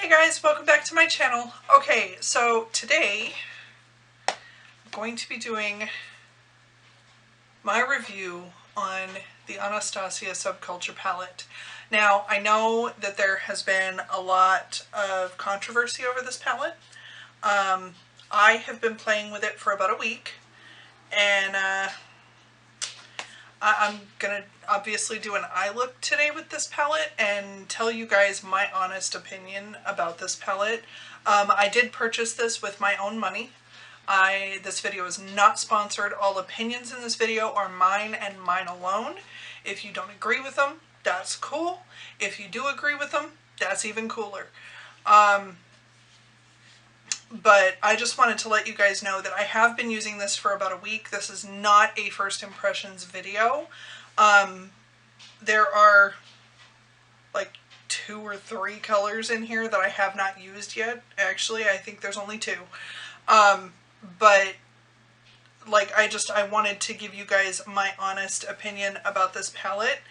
Hey guys, welcome back to my channel. Okay, so today I'm going to be doing my review on the Anastasia SubCulture palette. Now, I know that there has been a lot of controversy over this palette. I have been playing with it for about a week, and I'm going to obviously do an eye look today with this palette and tell you guys my honest opinion about this palette. I did purchase this with my own money. This video is not sponsored. All opinions in this video are mine and mine alone. If you don't agree with them, that's cool. If you do agree with them, that's even cooler. But I just wanted to let you guys know that I have been using this for about a week. This is not a first impressions video. There are like 2 or 3 colors in here that I have not used yet. Actually, I think there's only 2. But like I wanted to give you guys my honest opinion about this palette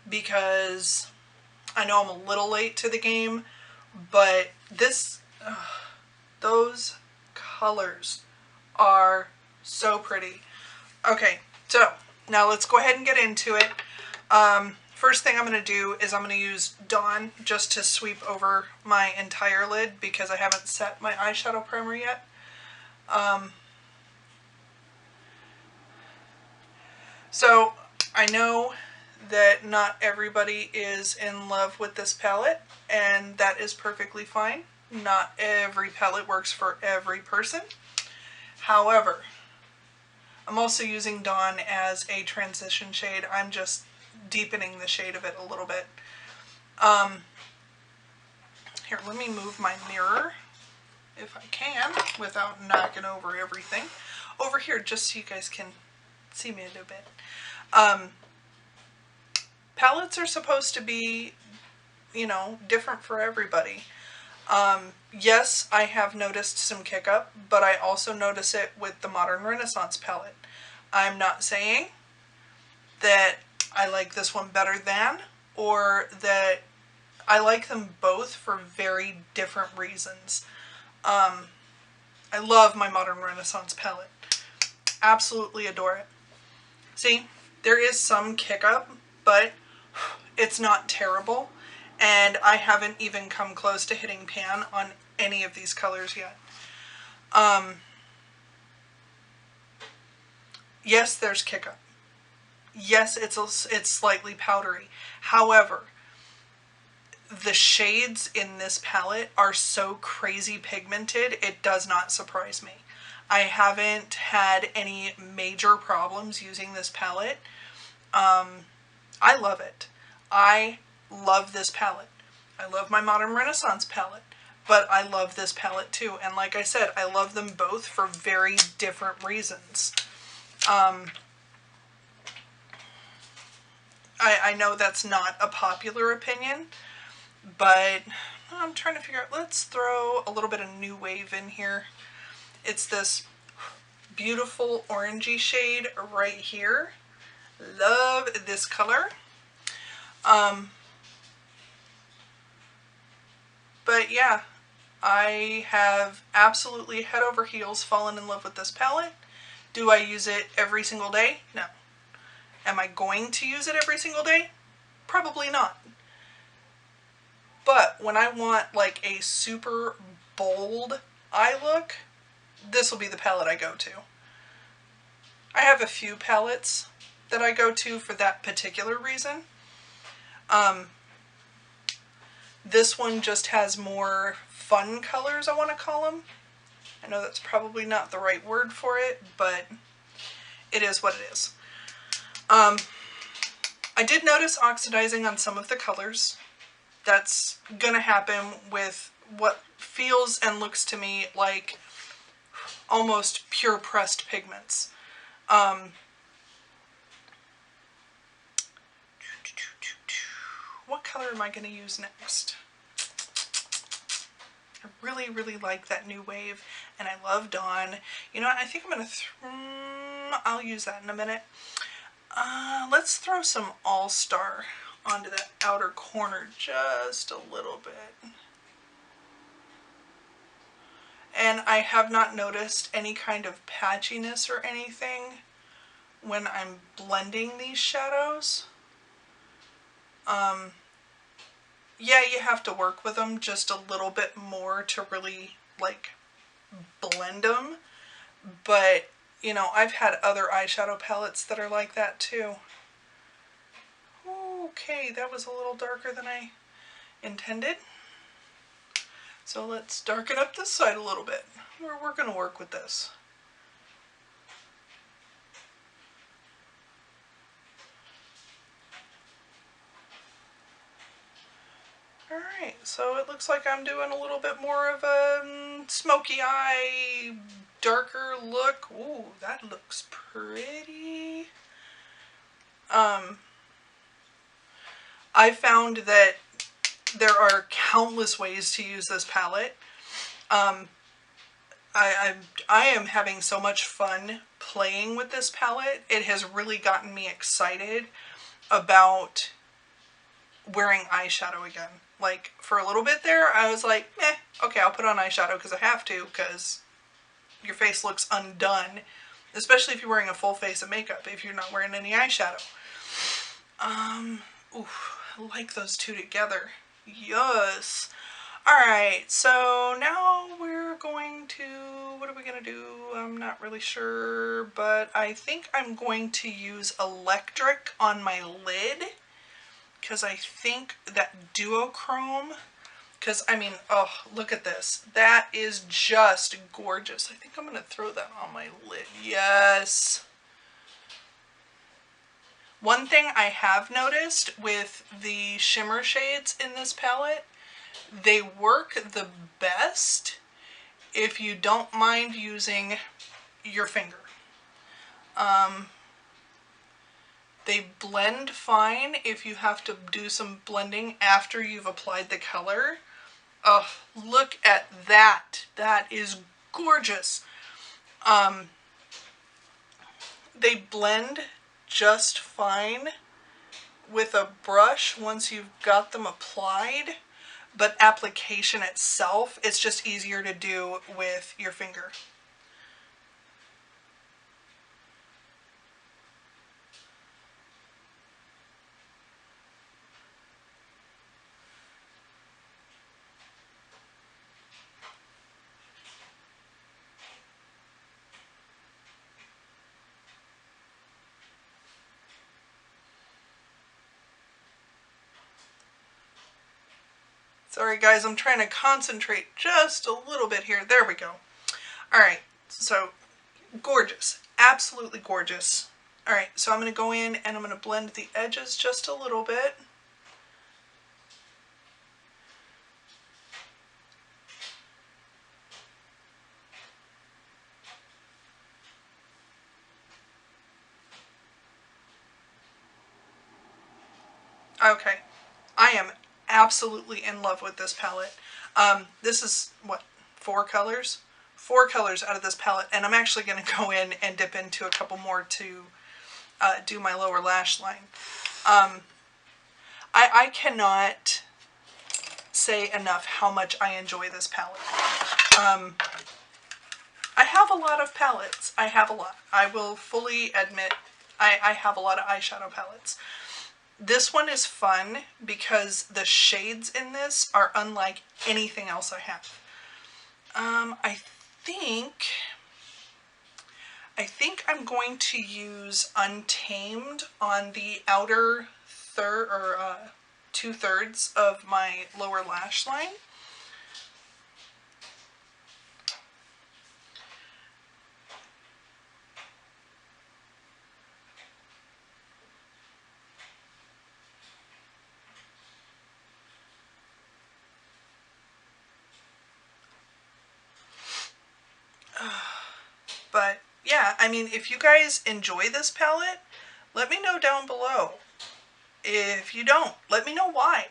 because I know I'm a little late to the game, but those colors are so pretty. Okay, so now let's go ahead and get into it. First thing I'm going to do is I'm going to use Dawn just to sweep over my entire lid because I haven't set my eyeshadow primer yet. So I know that not everybody is in love with this palette, and that is perfectly fine. Not every palette works for every person. However, I'm also using Dawn as a transition shade. I'm just deepening the shade of it a little bit. Here, let me move my mirror, if I can, without knocking over everything. Over here, just so you guys can see me a little bit. Palettes are supposed to be, you know, different for everybody. Yes, I have noticed some kick up, but I also notice it with the Modern Renaissance palette. I'm not saying that I like this one better than, or that I like them both for very different reasons. I love my Modern Renaissance palette. Absolutely adore it. See, there is some kick up, but it's not terrible. And I haven't even come close to hitting pan on any of these colors yet. Yes, there's kick up. Yes, it's slightly powdery. However, the shades in this palette are so crazy pigmented, it does not surprise me. I haven't had any major problems using this palette. I love it. I love this palette. I love my Modern Renaissance palette, but I love this palette too. And like I said, I love them both for very different reasons. I know that's not a popular opinion, but I'm trying to figure out, let's throw a little bit of New Wave in here. It's this beautiful orangey shade right here. Love this color. But yeah, I have absolutely head over heels fallen in love with this palette. Do I use it every single day? No. Am I going to use it every single day? Probably not. But when I want like a super bold eye look, this will be the palette I go to. I have a few palettes that I go to for that particular reason. This one just has more fun colors, I want to call them. I know that's probably not the right word for it, but it is what it is. I did notice oxidizing on some of the colors. That's gonna happen with what feels and looks to me like almost pure pressed pigments. What color am I going to use next? I really, really like that New Wave, and I love Dawn. You know what? I think I'm going to I'll use that in a minute. Let's throw some All-Star onto that outer corner just a little bit. And I have not noticed any kind of patchiness or anything when I'm blending these shadows. Yeah, you have to work with them just a little bit more to really, like, blend them. But, you know, I've had other eyeshadow palettes that are like that too. Okay, that was a little darker than I intended. So let's darken up this side a little bit. We're going to work with this. Alright, so it looks like I'm doing a little bit more of a smoky eye, darker look. Ooh, that looks pretty. I found that there are countless ways to use this palette. I am having so much fun playing with this palette. It has really gotten me excited about wearing eyeshadow again. Like, for a little bit there, I was like, okay, I'll put on eyeshadow because I have to, because your face looks undone. Especially if you're wearing a full face of makeup, if you're not wearing any eyeshadow. Oof, I like those two together. Yes. Alright, so now we're going to, what are we going to do? I'm not really sure, but I think I'm going to use electric on my lid, because I think that duochrome, because I mean, oh, look at this. That is just gorgeous. I think I'm going to throw that on my lid. Yes. One thing I have noticed with the shimmer shades in this palette, they work the best if you don't mind using your finger. They blend fine if you have to do some blending after you've applied the color. Oh, look at that. That is gorgeous. They blend just fine with a brush once you've got them applied, but application itself, it's just easier to do with your finger. Sorry guys, I'm trying to concentrate just a little bit here. There we go. Alright, so gorgeous. Absolutely gorgeous. Alright, so I'm going to go in and I'm going to blend the edges just a little bit. Okay, I am absolutely in love with this palette. This is, what, 4 colors? 4 colors out of this palette, and I'm actually going to go in and dip into a couple more to do my lower lash line. I cannot say enough how much I enjoy this palette. I have a lot of palettes. I have a lot. I will fully admit I have a lot of eyeshadow palettes. This one is fun because the shades in this are unlike anything else I have. I think I'm going to use Untamed on the outer third or 2/3 of my lower lash line. But yeah, I mean, if you guys enjoy this palette, let me know down below. If you don't, let me know why.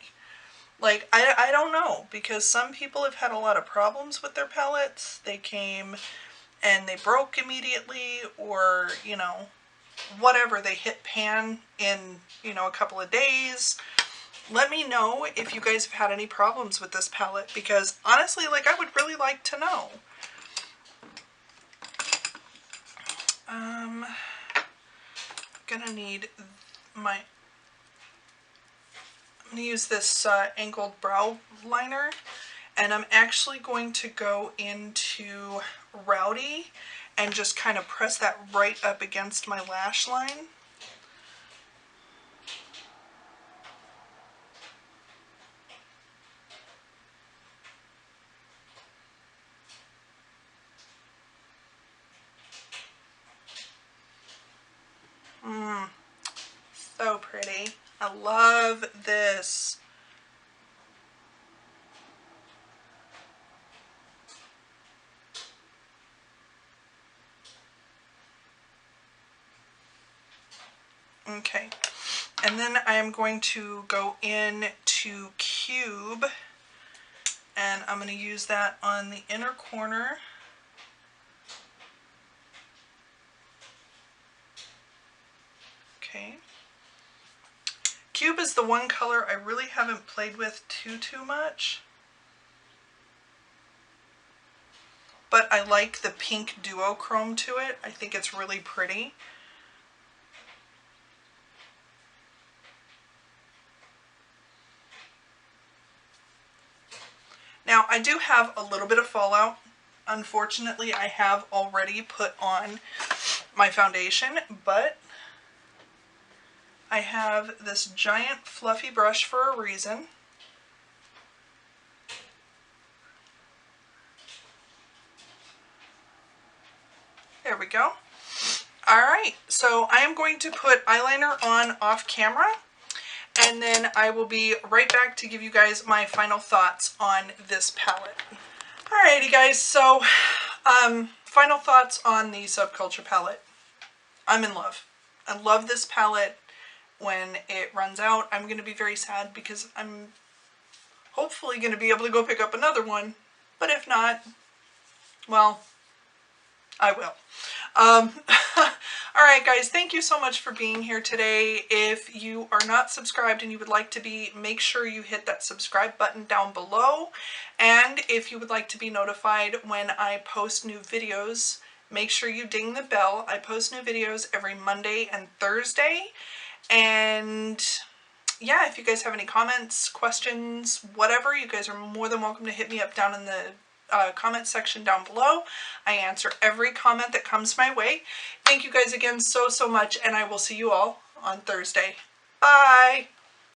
Like, I don't know, because some people have had a lot of problems with their palettes. They came and they broke immediately, or, you know, whatever, they hit pan in, you know, a couple of days. Let me know if you guys have had any problems with this palette, because honestly, like, I would really like to know. I'm gonna need my, I'm gonna use this angled brow liner, and I'm actually going to go into Rowdy and just kind of press that right up against my lash line. So pretty. I love this. Okay, and then I am going to go in to Cube, and I'm going to use that on the inner corner. Okay. Cube is the one color I really haven't played with too much, but I like the pink duochrome to it. I think it's really pretty. Now, I do have a little bit of fallout. Unfortunately, I have already put on my foundation, but I have this giant fluffy brush for a reason. There we go. Alright, so I am going to put eyeliner on off camera, and then I will be right back to give you guys my final thoughts on this palette. Alrighty guys, so final thoughts on the SubCulture palette. I'm in love. I love this palette. When it runs out, I'm going to be very sad because I'm hopefully going to be able to go pick up another one. But if not, well, I will. Alright guys, thank you so much for being here today. If you are not subscribed and you would like to be, make sure you hit that subscribe button down below. And if you would like to be notified when I post new videos, make sure you ding the bell. I post new videos every Monday and Thursday. And yeah, if you guys have any comments, questions, whatever, you guys are more than welcome to hit me up down in the comment section down below. I answer every comment that comes my way. Thank you guys again so much, and I will see you all on Thursday. Bye!